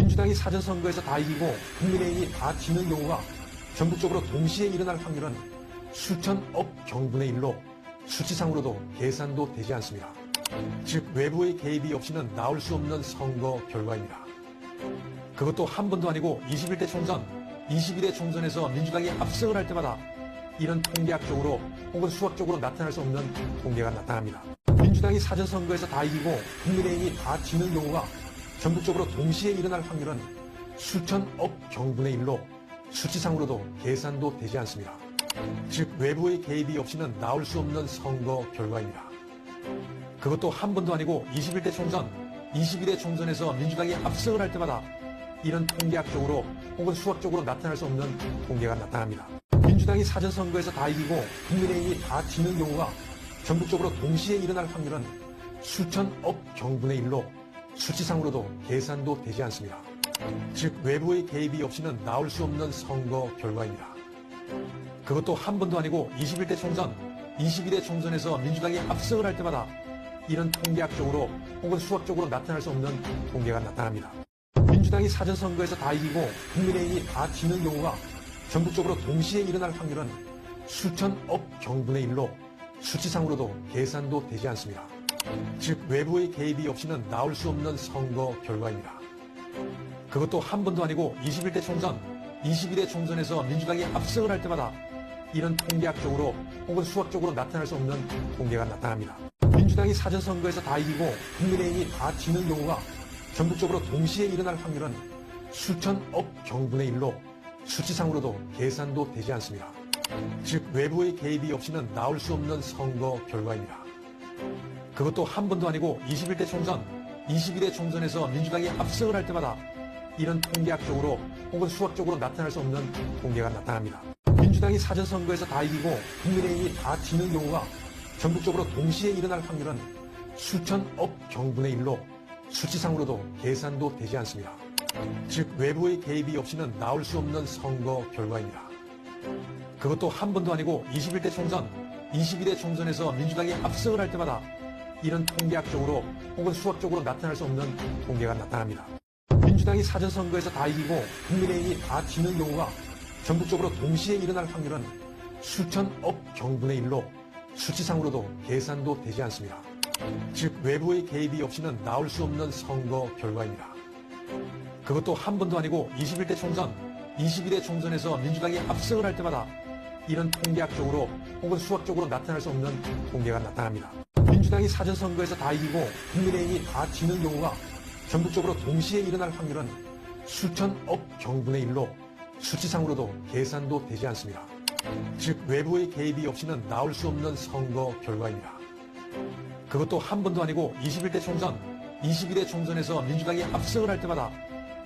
민주당이 사전선거에서 다 이기고 국민의힘이 다 지는 경우가 전국적으로 동시에 일어날 확률은 수천억 경분의 1로 수치상으로도 계산도 되지 않습니다. 즉 외부의 개입이 없이는 나올 수 없는 선거 결과입니다. 그것도 한 번도 아니고 21대 총선, 22대 총선에서 민주당이 압승을 할 때마다 이런 통계학적으로 혹은 수학적으로 나타날 수 없는 통계가 나타납니다. 민주당이 사전선거에서 다 이기고 국민의힘이 다 지는 경우가 전국적으로 동시에 일어날 확률은 수천억 경분의 1로 수치상으로도 계산도 되지 않습니다. 즉 외부의 개입이 없이는 나올 수 없는 선거 결과입니다. 그것도 한 번도 아니고 21대 총선, 22대 총선에서 민주당이 압승을 할 때마다 이런 통계학적으로 혹은 수학적으로 나타날 수 없는 통계가 나타납니다. 민주당이 사전선거에서 다 이기고 국민의힘이 다 지는 경우가 전국적으로 동시에 일어날 확률은 수천억 경분의 1로 수치상으로도 계산도 되지 않습니다. 즉 외부의 개입이 없이는 나올 수 없는 선거 결과입니다. 그것도 한 번도 아니고 21대 총선, 22대 총선에서 민주당이 압승을 할 때마다 이런 통계학적으로 혹은 수학적으로 나타날 수 없는 통계가 나타납니다. 민주당이 사전선거에서 다 이기고 국민의힘이 다 지는 경우가 전국적으로 동시에 일어날 확률은 수천억 경분의 1로 수치상으로도 계산도 되지 않습니다. 즉 외부의 개입이 없이는 나올 수 없는 선거 결과입니다. 그것도 한 번도 아니고 21대 총선, 22대 총선에서 민주당이 압승을 할 때마다 이런 통계학적으로 혹은 수학적으로 나타날 수 없는 통계가 나타납니다. 민주당이 사전선거에서 다 이기고 국민의힘이 다 지는 경우가 전국적으로 동시에 일어날 확률은 수천억 경분의 1로 수치상으로도 계산도 되지 않습니다. 즉 외부의 개입이 없이는 나올 수 없는 선거 결과입니다. 그것도 한 번도 아니고 21대 총선, 22대 총선에서 민주당이 압승을 할 때마다 이런 통계학적으로 혹은 수학적으로 나타날 수 없는 통계가 나타납니다. 민주당이 사전선거에서 다 이기고 국민의힘이 다 지는 경우가 전국적으로 동시에 일어날 확률은 수천억 경분의 1로 수치상으로도 계산도 되지 않습니다. 즉 외부의 개입이 없이는 나올 수 없는 선거 결과입니다. 그것도 한 번도 아니고 21대 총선, 22대 총선에서 민주당이 압승을 할 때마다 이런 통계학적으로 혹은 수학적으로 나타날 수 없는 통계가 나타납니다. 민주당이 사전선거에서 다 이기고 국민의힘이 다 지는 경우가 전국적으로 동시에 일어날 확률은 수천억 경분의 1로 수치상으로도 계산도 되지 않습니다. 즉 외부의 개입이 없이는 나올 수 없는 선거 결과입니다. 그것도 한 번도 아니고 21대 총선, 22대 총선에서 민주당이 압승을 할 때마다 이런 통계학적으로 혹은 수학적으로 나타날 수 없는 통계가 나타납니다. 민주당이 사전선거에서 다 이기고 국민의힘이 다 지는 경우가 전국적으로 동시에 일어날 확률은 수천억 경분의 1로 수치상으로도 계산도 되지 않습니다. 즉 외부의 개입이 없이는 나올 수 없는 선거 결과입니다. 그것도 한 번도 아니고 21대 총선, 22대 총선에서 민주당이 압승을 할 때마다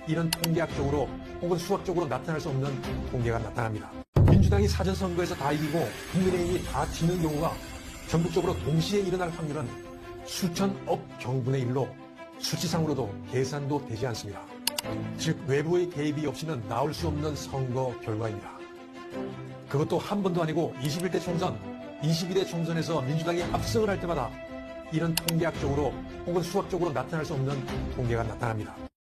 이런 통계학적으로 혹은 수학적으로 나타날 수 없는 통계가 나타납니다. 민주당이 사전선거에서 다 이기고 국민의힘이 다 지는 경우가 전국적으로 동시에 일어날 확률은 수천억 경분의 1로 수치상으로도 계산도 되지 않습니다. 즉 외부의 개입이 없이는 나올 수 없는 선거 결과입니다. 그것도 한 번도 아니고 21대 총선, 22대 총선에서 민주당이 압승을 할 때마다 이런 통계학적으로 혹은 수학적으로 나타날 수 없는 통계가 나타납니다.